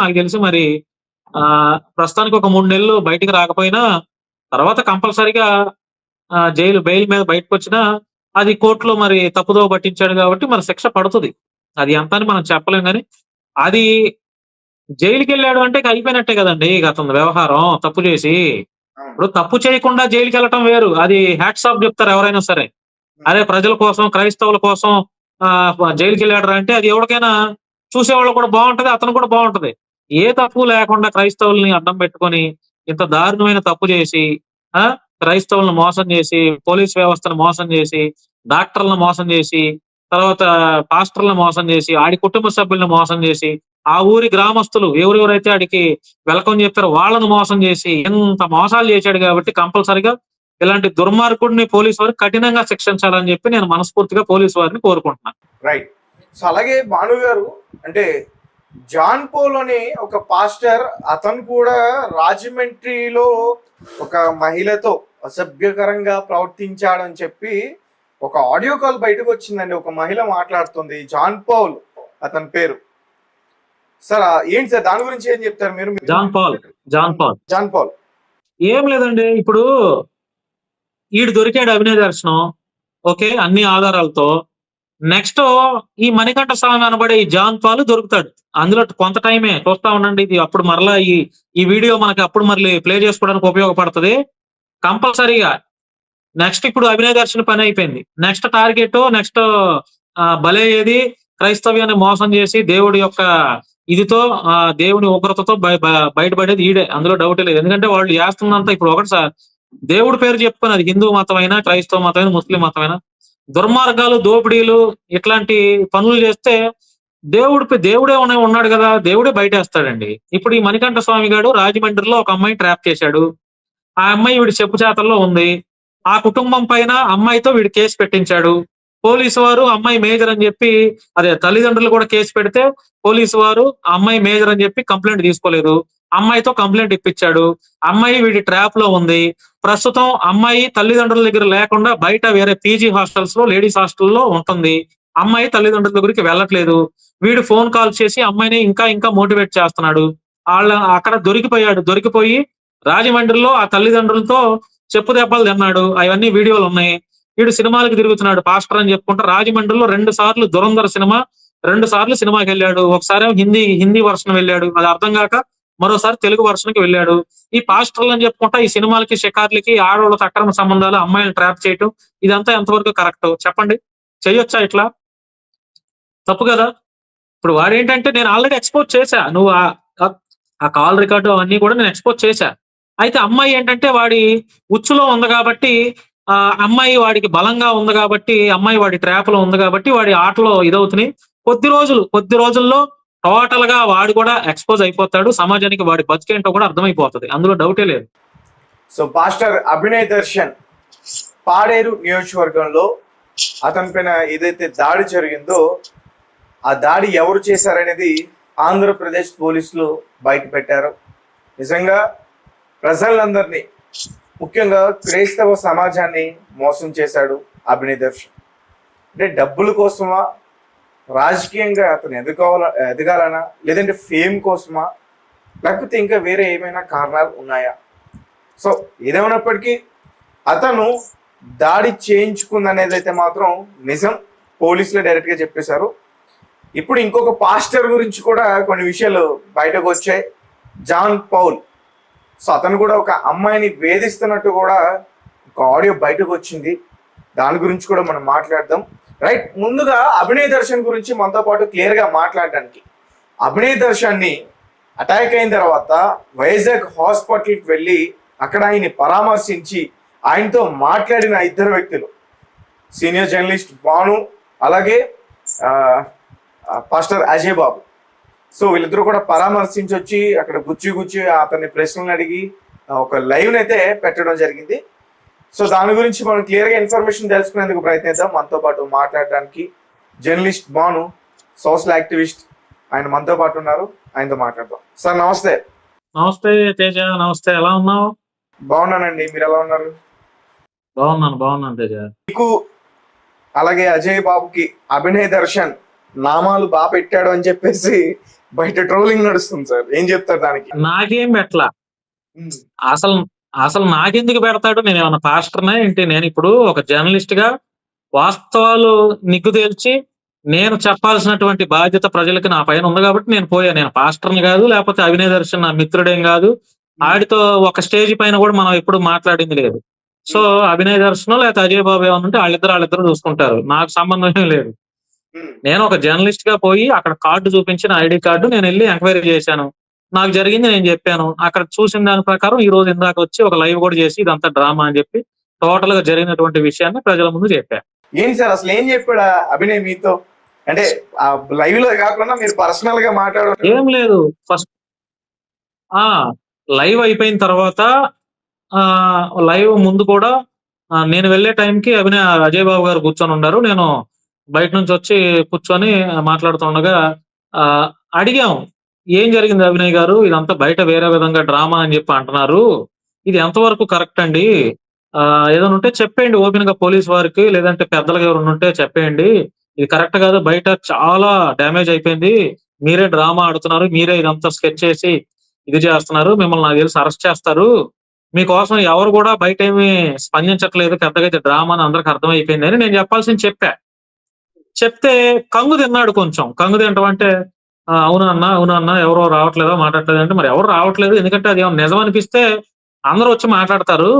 నాకు తెలిసి మరి ప్రస్తుతానికి ఒక 3 నెలలు బయటికి రాకపోయినా తర్వాత కంపల్సరీగా జైలు బెయిల్ మీద బయటకొచ్చినా అది కోర్టులో మరి తప్పుదోవ పట్టించాడు కాబట్టి మరి శిక్ష పడుతది. అది ఎంత అని మనం చెప్పలేం గాని, అది జైలుకెళ్ళాడు అంటే ఇక అయిపోయినట్టే కదండీ! ఇక అతని వ్యవహారం తప్పు చేసి. అవును. ఇప్పుడు తప్పు చేయకుండా జైలుకెళ్ళటం వేరు. అది హ్యాట్స్ ఆఫ్ చెప్తారు ఎవరైనా సరే. హ్మ్. అదే ప్రజల కోసం, క్రైస్తవుల కోసం జైలుకెళ్ళాడురా అంటే అది ఎవడికైనా చూసేవాళ్ళకి కూడా బావుంటది. అతనికి కూడా బావుంటది. ఏ తప్పు లేకుండా క్రైస్తవుల్ని అడ్డం పెట్టుకొని, ఇంత దారుణమైన తప్పు చేసి, ఆ! క్రైస్తవులను మోసం చేసి, పోలీస్ వ్యవస్థను మోసం చేసి, డాక్టర్లను మోసం చేసి, తర్వాత పాస్టర్‌లను మోసం చేసి, ఆడి కుటుంబ సభ్యులను మోసం చేసి, ఆ ఊరి గ్రామస్తులు ఎవరెవరైతే ఆడికి వెల్కమ్ చెప్పారో వాళ్ళని మోసం చేసి, ఇంత మోసాలు చేశాడు కాబట్టి కంపల్సరీగా ఇలాంటి దుర్మార్గుడిని పోలీసు వారు కఠినంగా శిక్షించాలని చెప్పి నేను మనస్ఫూర్తిగా పోలీసు వారిని కోరుకుంటున్నాను. రైట్. సో అలాగే భాను గారు అంటే జాన్ పోల్ అనే ఒక పాస్టర్ అతను కూడా రాజమండ్రిలో ఒక మహిళతో అసభ్యకరంగా ప్రవర్తించాడని చెప్పి ఒక ఆడియో కాల్ బయటకు వచ్చిందండి. ఒక మహిళ మాట్లాడుతుంది. జాన్ పౌల్ అతని పేరు. సార్ ఏంటి సార్ దాని గురించి ఏం చెప్తారు మీరు? John Paul. John Paul. John Paul ఏం లేదండి. ఇప్పుడు ఈడు దొరికాడు అభినయ దర్శనం. ఓకే. అన్ని ఆధారాలతో. నెక్స్ట్ ఈ మణికంఠ స్వామి అనబడే ఈ జాన్ పాల్ దొరుకుతాడు. అందులో కొంత టైమే చూస్తా ఉండండి. ఇది అప్పుడు మరలా ఈ వీడియో మనకి అప్పుడు మళ్ళీ ప్లే చేసుకోవడానికి ఉపయోగపడుతది. కంపల్సరీగా నెక్స్ట్ ఇప్పుడు అభినయ దర్శన్ పని అయిపోయింది. నెక్స్ట్ టార్గెట్ నెక్స్ట్ బలే ఏది క్రైస్తవ్యాన్ని మోసం చేసి దేవుడి యొక్క ఇదితో దేవుని ఉగ్రతతో బయటపడేది ఈడే. అందులో డౌట్ లేదు. ఎందుకంటే వాళ్ళు చేస్తున్నంతా ఇప్పుడు ఒకటి సార్, దేవుడి పేరు చెప్పుకొని అది హిందూ మతమైనా, క్రైస్తవ మతమైనా, ముస్లిం మతమైనా దుర్మార్గాలు, దోపిడీలు ఇట్లాంటి పనులు చేస్తే దేవుడే ఉన్నాడు కదా, దేవుడే బయటేస్తాడండి. ఇప్పుడు ఈ మణికంఠ స్వామి గారు రాజమండ్రిలో ఒక అమ్మాయిని ట్రాప్ చేశాడు. ఆ అమ్మాయి వీడి చెప్పు చేతల్లో ఉంది. ఆ కుటుంబం పైన అమ్మాయితో వీడు కేసు పెట్టించాడు. పోలీసు వారు అమ్మాయి మేజర్ అని చెప్పి, అదే తల్లిదండ్రులు కూడా కేసు పెడితే పోలీసు వారు ఆ అమ్మాయి మేజర్ అని చెప్పి కంప్లైంట్ తీసుకోలేదు. అమ్మాయితో కంప్లైంట్ ఇప్పించాడు. అమ్మాయి వీడి ట్రాప్ లో ఉంది. ప్రస్తుతం అమ్మాయి తల్లిదండ్రుల దగ్గర లేకుండా బయట వేరే పీజీ హాస్టల్స్ లో, లేడీస్ హాస్టల్లో ఉంటుంది. అమ్మాయి తల్లిదండ్రుల దగ్గరికి వెళ్ళట్లేదు. వీడు ఫోన్ కాల్ చేసి అమ్మాయిని ఇంకా ఇంకా మోటివేట్ చేస్తున్నాడు. అక్కడ దొరికిపోయి రాజమండ్రిలో ఆ తల్లిదండ్రులతో చెప్పు దెబ్బలు తిన్నాడు. అవన్నీ వీడియోలు ఉన్నాయి. వీడు సినిమాలకు తిరుగుతున్నాడు పాస్టర్ అని చెప్పుకుంటా. రాజమండ్రిలో 2 సార్లు దురంధర్ సినిమా, 2 సార్లు సినిమాకి వెళ్ళాడు. ఒకసారి హిందీ వర్షన్ వెళ్ళాడు, అది అర్థం కాక మరోసారి తెలుగు వర్షన్ కి వెళ్ళాడు. ఈ పాస్టర్లు అని చెప్పుకుంటా ఈ సినిమాలకి, షికార్లకి, ఆడవాళ్ళతో అక్రమ సంబంధాలు, అమ్మాయిలను ట్రాప్ చేయటం ఇదంతా ఎంతవరకు కరెక్ట్ చెప్పండి? చెయ్యొచ్చా ఇట్లా? తప్పు కదా. ఇప్పుడు వాడేంటంటే నేను ఆల్రెడీ ఎక్స్పోజ్ చేశా. నువ్వు ఆ కాల్ రికార్డు అవన్నీ కూడా నేను ఎక్స్పోజ్ చేశా. అయితే అమ్మాయి ఏంటంటే వాడి ఉచ్చులో ఉంది కాబట్టి, అమ్మాయి వాడికి బలంగా ఉంది కాబట్టి, అమ్మాయి వాడి ట్రాప్ లో ఉంది కాబట్టి వాడి ఆటలో ఇదవుతున్నాయి. కొద్ది రోజుల్లో టోటల్ గా వాడు కూడా ఎక్స్పోజ్ అయిపోతాడు. సమాజానికి వాడి బతికేంటో కూడా అర్థమైపోతుంది. అందులో డౌటే లేదు. సో పాస్టర్ అభినయ్ దర్శన్ పాడేరు నియోజకవర్గంలో అతని పైన ఏదైతే దాడి జరిగిందో ఆ దాడి ఎవరు చేశారనేది ఆంధ్రప్రదేశ్ పోలీసులు బయట పెట్టారు. నిజంగా ప్రజలందరినీ, ముఖ్యంగా క్రైస్తవ సమాజాన్ని మోసం చేశాడు అభినయ్ దర్శన్. అంటే డబ్బుల కోసమా, రాజకీయంగా అతను ఎదగాలనా, లేదంటే ఫేమ్ కోసమా, లేకపోతే ఇంకా వేరే ఏమైనా కారణాలు ఉన్నాయా? సో ఏదేమైనప్పటికీ అతను దాడి చేయించుకుందనేది అయితే మాత్రం నిజం. పోలీసులు డైరెక్ట్గా చెప్పేశారు. ఇప్పుడు ఇంకొక పాస్టర్ గురించి కూడా కొన్ని విషయాలు బయటకు వచ్చాయి. John Paul. సో అతను కూడా ఒక అమ్మాయిని వేధిస్తున్నట్టు కూడా ఒక ఆడియో బయటకు వచ్చింది. దాని గురించి కూడా మనం మాట్లాడదాం. రైట్. ముందుగా అభినయ్ దర్శన్ గురించి మనతో పాటు క్లియర్గా మాట్లాడడానికి, అభినయ్ దర్శన్ని అటాక్ అయిన తర్వాత వైజాగ్ హాస్పిటల్కి వెళ్ళి అక్కడ ఆయన్ని పరామర్శించి ఆయనతో మాట్లాడిన 2 వ్యక్తులు, సీనియర్ జర్నలిస్ట్ భాను, అలాగే పాస్టర్ అజయ్ బాబు. సో వీళ్ళిద్దరూ కూడా పరామర్శించి వచ్చి అక్కడ గుచ్చి అతన్ని ప్రశ్నలు అడిగి ఒక లైవ్ అయితే పెట్టడం జరిగింది. సో దాని గురించి మనం క్లియర్గా ఇన్ఫర్మేషన్ తెలుసుకునేందుకు ప్రయత్నిద్దాం. మనతో పాటు మాట్లాడడానికి జర్నలిస్ట్ భాను, సోషల్ యాక్టివిస్ట్, ఆయన మనతో పాటు ఉన్నారు. ఆయనతో మాట్లాడదాం. సార్ నమస్తే. నమస్తే తేజ. నమస్తే. ఎలా ఉన్నావు? బాగున్నానండి. మీరు ఎలా ఉన్నారు? బాగున్నాను తేజ. మీకు అలాగే అజయ్ బాబుకి అభినయ్ దర్శన్ నామాలు బాగా పెట్టాడు అని చెప్పేసి బయట ట్రోలింగ్ నడుస్తుంది సార్, ఏం చెప్తారు దానికి? నాకేం పెట్టలా. ఉమ్, అసలు అసలు నాకెందుకు పెడతాడు? నేను ఏమన్నా పాస్టర్నా ఏంటి? నేను ఇప్పుడు ఒక జర్నలిస్ట్ గా వాస్తవాలు నిగ్గు తేల్చి నేను చెప్పాల్సినటువంటి బాధ్యత ప్రజలకి నా పైన ఉంది కాబట్టి నేను పోయా. నేను పాస్టర్ని కాదు, లేకపోతే అవినయ్ దర్శన్ నా మిత్రుడేం కాదు. ఆడితో ఒక స్టేజ్ పైన కూడా మనం ఎప్పుడు మాట్లాడింది లేదు. సో అభినయ్ దర్శనం లేకపోతే అజయ్ బాబు ఏమన్నా ఉంటే వాళ్ళిద్దరు చూసుకుంటారు, నాకు సంబంధం లేదు. ఉమ్, నేను ఒక జర్నలిస్ట్ గా పోయి అక్కడ కార్డు చూపించిన ఐడి కార్డు నేను వెళ్ళి ఎంక్వైరీ చేశాను. నాకు జరిగింది నేను చెప్పాను. అక్కడ చూసిన దాని ప్రకారం ఈ రోజు ఇందాక వచ్చి ఒక లైవ్ కూడా చేసి ఇదంతా డ్రామా అని చెప్పి టోటల్ గా జరిగినటువంటి విషయాన్ని ప్రజల ముందు చెప్పా. ఏంటి సార్ అసలు ఏం చెప్పాడా అభినయ్ మీతో? అంటే ఆ లైవ్ లో కాకుండా మీరు పర్సనల్ గా మాట్లాడు. ఏం లేదు, ఫస్ట్ ఆ లైవ్ అయిపోయిన తర్వాత లైవ్ ముందు కూడా నేను వెళ్లే టైంకి అజయ్ బాబు గారు కూర్చొని ఉన్నారు. నేను బయట నుంచి వచ్చి కూర్చొని మాట్లాడుతుండగా ఆ అడిగాం, ఏం జరిగింది అభినయ్ గారు? ఇదంతా బయట వేరే విధంగా డ్రామా అని చెప్పి అంటున్నారు, ఇది ఎంతవరకు కరెక్ట్ అండి? ఏదైనా ఉంటే చెప్పేయండి ఓపెన్ గా పోలీస్ వారికి, లేదంటే పెద్దలకు ఎవరైనా ఉంటే చెప్పేయండి. ఇది కరెక్ట్ కాదు, బయట చాలా డ్యామేజ్ అయిపోయింది, మీరే డ్రామా ఆడుతున్నారు, మీరే ఇదంతా స్కెచ్ చేసి ఇది చేస్తున్నారు, మిమ్మల్ని నాకు తెలిసి అరెస్ట్ చేస్తారు, మీకోసం ఎవరు కూడా బయట ఏమి స్పందించట్లేదు, పెద్దగా అయితే డ్రామా అని అందరికి అర్థమైపోయింది అని నేను చెప్పాల్సింది చెప్పా. చెప్తే కంగు తిన్నాడు. కొంచెం కంగు తింటాం అంటే అవునా అన్న ఎవరో రావట్లేదా మాట్లాడలేదు అంటే, మరి ఎవరు రావట్లేదు ఎందుకంటే అది ఏమన్నా నిజం అనిపిస్తే అందరూ వచ్చి మాట్లాడతారు.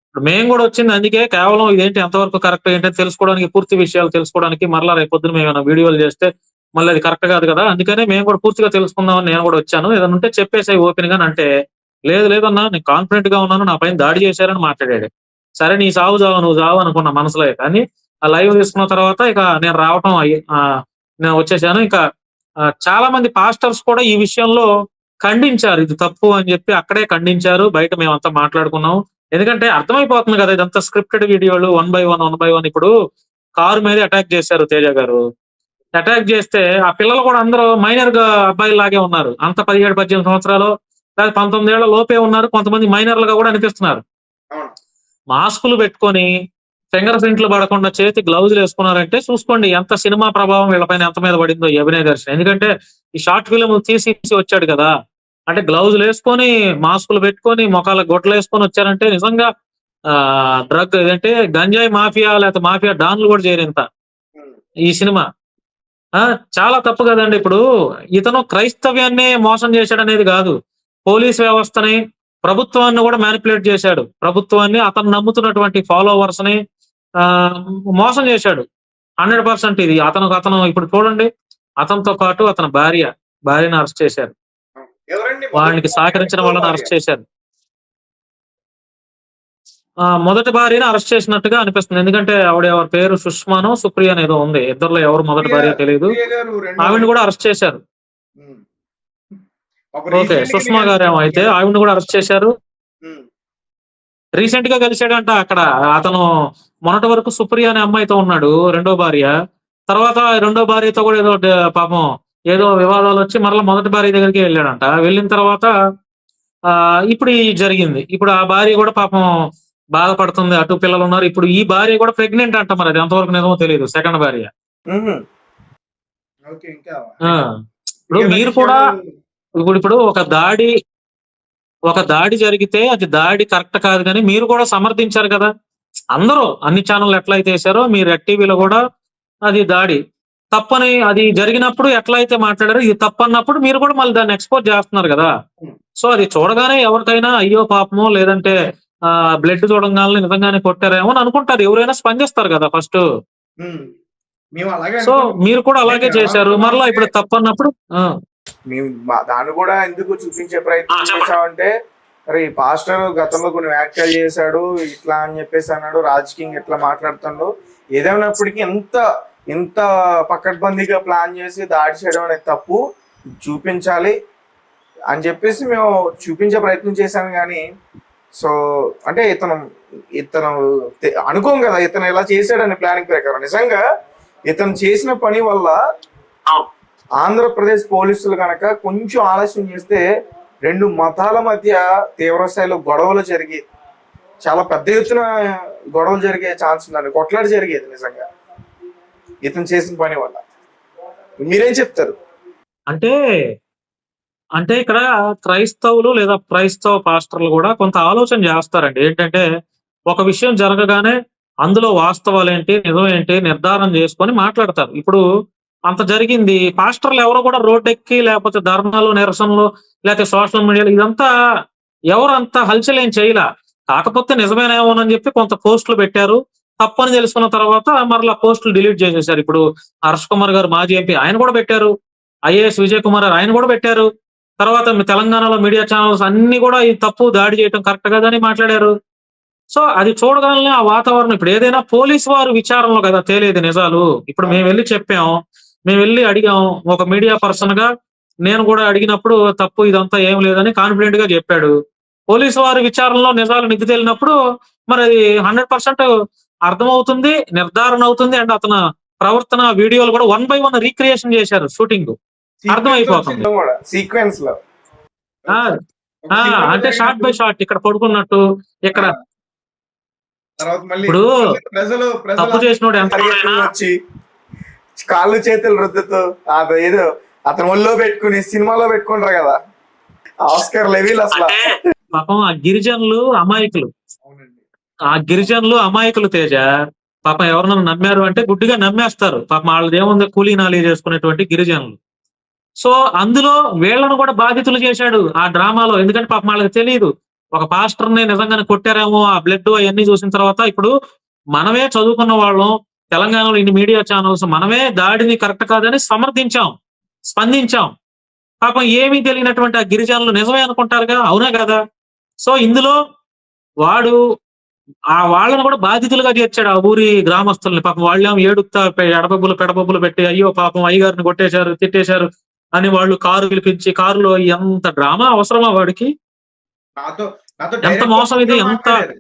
ఇప్పుడు మేము కూడా వచ్చింది అందుకే, కేవలం ఇదేంటి ఎంతవరకు కరెక్ట్ ఏంటని తెలుసుకోవడానికి, పూర్తి విషయాలు తెలుసుకోవడానికి. మరలా రేపు పొద్దున మేము ఏమైనా వీడియోలు చేస్తే మళ్ళీ అది కరెక్ట్ కాదు కదా, అందుకనే మేము కూడా పూర్తిగా తెలుసుకుందామని నేను కూడా వచ్చాను, ఏదైనా ఉంటే చెప్పేసాయి ఓపెన్ గా అంటే, లేదన్నా నేను కాన్ఫిడెంట్ గా ఉన్నాను, నా పైన దాడి చేశారని మాట్లాడాడు. సరే నీ సావు నువ్వు చావు అనుకున్నా మనసులో. కానీ ఆ లైవ్ తీసుకున్న తర్వాత ఇక నేను రావటం నేను వచ్చేసాను. ఇంకా చాలా మంది పాస్టర్స్ కూడా ఈ విషయంలో ఖండించారు, ఇది తప్పు అని చెప్పి అక్కడే ఖండించారు. బయట మేమంతా మాట్లాడుకున్నాం. ఎందుకంటే అర్థమైపోతుంది కదా, ఇదంతా స్క్రిప్టెడ్ వీడియోలు, వన్ బై వన్. ఇప్పుడు కారు మీద అటాక్ చేశారు తేజ గారు. అటాక్ చేస్తే ఆ పిల్లలు కూడా అందరూ మైనర్ గా అబ్బాయిల లాగే ఉన్నారు. అంత 17-18 సంవత్సరాలు లేదా 19 ఏళ్ల లోపే ఉన్నారు. కొంతమంది మైనర్లుగా కూడా అనిపిస్తున్నారు. మాస్కులు పెట్టుకొని ఫింగర్ ప్రింట్లు పడకుండా చేతి గ్లౌజులు వేసుకున్నారంటే చూసుకోండి ఎంత సినిమా ప్రభావం వీళ్ళపైన ఎంత మీద పడిందో ఈ అభినయ్ దర్శన్. ఎందుకంటే ఈ షార్ట్ ఫిల్మ్ తీసి వచ్చాడు కదా, అంటే గ్లౌజులు వేసుకొని మాస్కులు పెట్టుకొని మొఖాలకు గొడ్లు వేసుకొని వచ్చారంటే నిజంగా డ్రగ్ ఏదంటే గంజాయి మాఫియా లేకపోతే మాఫియా డాన్లు కూడా చేరింత ఈ సినిమా. చాలా తప్పు కదండి. ఇప్పుడు ఇతను క్రైస్తవ్యాన్ని మోసం చేశాడు అనేది కాదు, పోలీస్ వ్యవస్థని ప్రభుత్వాన్ని కూడా మ్యానిపులేట్ చేశాడు. ప్రభుత్వాన్ని అతను నమ్ముతున్నటువంటి ఫాలోవర్స్ ని మోసం చేశాడు 100%. ఇది అతను ఇప్పుడు చూడండి, అతనితో పాటు అతని భార్యని అరెస్ట్ చేశారు, వానికి సహకరించిన వాళ్ళని అరెస్ట్ చేశారు. మొదటి భార్యని అరెస్ట్ చేసినట్టుగా అనిపిస్తుంది. ఎందుకంటే ఆవిడ ఎవరి పేరు సుష్మానో సుప్రియ ఏదో ఉంది, ఇద్దరులో ఎవరు మొదటి భార్య తెలియదు. ఆవిడని కూడా అరెస్ట్ చేశారు. ఓకే, సుష్మా గారేమో అయితే ఆవిడని కూడా అరెస్ట్ చేశారు. రీసెంట్ గా కలిసాడంట అక్కడ. అతను మొన్నటి వరకు సుప్రియ అనే అమ్మాయితో ఉన్నాడు, రెండో భార్య. తర్వాత రెండో భార్యతో కూడా ఏదో పాపం ఏదో వివాదాలు వచ్చి మరలా మొదటి భార్య దగ్గరికి వెళ్ళాడంట. వెళ్ళిన తర్వాత ఇప్పుడు జరిగింది. ఇప్పుడు ఆ భార్య కూడా పాపం బాధపడుతుంది, అటు పిల్లలు ఉన్నారు. ఇప్పుడు ఈ భార్య కూడా ప్రెగ్నెంట్ అంట, మరి అది ఎంతవరకు నిజమో తెలియదు, సెకండ్ భార్య. ఇప్పుడు మీరు కూడా ఇప్పుడు ఒక దాడి జరిగితే అది దాడి కరెక్ట్ కాదు, కానీ మీరు కూడా సమర్థించారు కదా. అందరూ అన్ని ఛానళ్ళు ఎట్లయితే వేశారో మీరు రెడ్ టీవీలో కూడా అది దాడి తప్పని, అది జరిగినప్పుడు ఎట్లయితే మాట్లాడారో ఇది తప్పన్నప్పుడు మీరు కూడా మళ్ళీ దాన్ని ఎక్స్పోజ్ చేస్తున్నారు కదా. సో అది చూడగానే ఎవరికైనా అయ్యో పాపమో, లేదంటే బ్లడ్ చూడగానే నిజంగానే కొట్టారేమో అని అనుకుంటారు, ఎవరైనా స్పందిస్తారు కదా ఫస్ట్. సో మీరు కూడా అలాగే చేశారు, మరలా ఇప్పుడు తప్పన్నప్పుడు మేము దాన్ని కూడా ఎందుకు చూపించే ప్రయత్నం చేసామంటే, అరే ఈ పాస్టర్ గతంలో కొన్ని వ్యాఖ్యలు చేశాడు ఇట్లా అని చెప్పేసి అన్నాడు, రాజకీయంగా ఎట్లా మాట్లాడుతుండో, ఏదైనప్పటికీ ఇంత పకడ్బందీగా ప్లాన్ చేసి దాడి చేయడం అనేది తప్పు, చూపించాలి అని చెప్పేసి మేము చూపించే ప్రయత్నం చేశాను. కానీ సో అంటే ఇతను అనుకోం కదా ఇతను ఇలా చేశాడని ప్లానింగ్ ప్రకారం. నిజంగా ఇతను చేసిన పని వల్ల ఆంధ్రప్రదేశ్ పోలీసులు కనుక కొంచెం ఆలస్యం చేస్తే 2 మతాల మధ్య తీవ్రస్థాయిలో గొడవలు జరిగి చాలా పెద్ద ఎత్తున గొడవలు జరిగే ఛాన్స్ ఉందండి, కొట్లాట జరిగేది నిజంగా ఇతను చేసిన పని వల్ల. మీరేం చెప్తారు? అంటే అంటే ఇక్కడ క్రైస్తవులు లేదా క్రైస్తవ పాస్టర్లు కూడా కొంత ఆలోచన చేస్తారండి. ఏంటంటే ఒక విషయం జరగగానే అందులో వాస్తవాలేంటి, నిజమేంటి నిర్ధారణ చేసుకొని మాట్లాడతారు. ఇప్పుడు అంత జరిగింది. పాస్టర్లు ఎవరు కూడా రోడ్డెక్కి లేకపోతే ధర్నాలు, నిరసనలు లేకపోతే సోషల్ మీడియాలో ఇదంతా ఎవరు అంత హల్చల్ ఏం చేయలా. కాకపోతే నిజమేనేమోనని చెప్పి కొంత పోస్టులు పెట్టారు. తప్పని తెలుసుకున్న తర్వాత మరలా పోస్టులు డిలీట్ చేసేశారు. ఇప్పుడు హర్ష్ కుమార్ గారు మాజీ ఎంపీ ఆయన కూడా పెట్టారు. ఐఏఎస్ విజయ్ కుమార్ గారు ఆయన కూడా పెట్టారు. తర్వాత మీ తెలంగాణలో మీడియా ఛానల్స్ అన్ని కూడా ఈ తప్పు దాడి చేయటం కరెక్ట్ కాదని మాట్లాడారు. సో అది చూడగానే ఆ వాతావరణం ఇప్పుడు ఏదైనా పోలీసు వారు విచారణలో కదా తేలేది నిజాలు. ఇప్పుడు మేము వెళ్ళి చెప్పాం, మేము వెళ్ళి అడిగాం. ఒక మీడియా పర్సన్ గా నేను కూడా అడిగినప్పుడు తప్పు ఇదంతా ఏం లేదని కాన్ఫిడెంట్ గా చెప్పాడు. పోలీసు వారి విచారణలో నిజాలు నిగ్గు తేలినప్పుడు మరి అది 100% అర్థమవుతుంది, నిర్ధారణ అవుతుంది. అండ్ అతను ప్రవర్తన వీడియోలు కూడా 1 by 1 రీక్రియేషన్ చేశారు షూటింగ్. అర్థమైపోతుంది. సీక్వెన్స్ లో ఆ, ఆ, అంటే షార్ట్ బై షార్ట్ ఇక్కడ పడుకున్నట్టు ఇక్కడ తర్వాత మళ్ళీ ఇప్పుడు ప్రజలు తప్పు చేసినోడు ఎంత వచ్చి కాళ్ళు చేతులు రుద్దుతూ ఏదో అతను ఒళ్ళో పెట్టుకుని సినిమాలో పెట్టుకుంటారు కదా ఆస్కర్ లెవెల్ అసలు. అంటే పాపం ఆ గిరిజనులు అమాయకులు, అవునండి. ఆ గిరిజనులు అమాయకులు తేజ. పాపం ఎవరినైనా నమ్మారు అంటే గుడ్డిగా నమ్మేస్తారు. పాపం వాళ్ళది ఏముంది కూలీ నాలి చేసుకునేటువంటి గిరిజనులు. సో అందులో వీళ్ళను కూడా బాధితులు చేశాడు ఆ డ్రామాలో. ఎందుకంటే పాపం వాళ్ళకి తెలియదు ఒక పాస్టర్ ని నిజంగానే కొట్టారేమో. ఆ బ్లడ్ అవన్నీ చూసిన తర్వాత ఇప్పుడు మనమే చదువుకున్న వాళ్ళం, తెలంగాణలో ఇన్ని మీడియా ఛానల్స్ మనమే దాడిని కరెక్ట్ కాదని సమర్థించాం, స్పందించాం. పాపం ఏమీ తెలియనటువంటి ఆ గిరిజనులు నిజమే అనుకుంటారుగా, అవునా కదా? సో ఇందులో వాడు ఆ వాళ్ళను కూడా బాధితులుగా చేర్చాడు ఆ ఊరి గ్రామస్తుల్ని. పాపం వాళ్ళేమో ఏడుపుతా ఎడబొబ్బులు పెడబొబ్బులు పెట్టి అయ్యో పాపం అయ్యగారిని కొట్టేశారు, తిట్టేశారు అని వాళ్ళు కారు పిలిపించి కారులో ఎంత డ్రామా అవసరమా వాడికి? నాతో నాతో ఎంత direct మోసం ఇది, గా ఎంత మాట్లాడారు.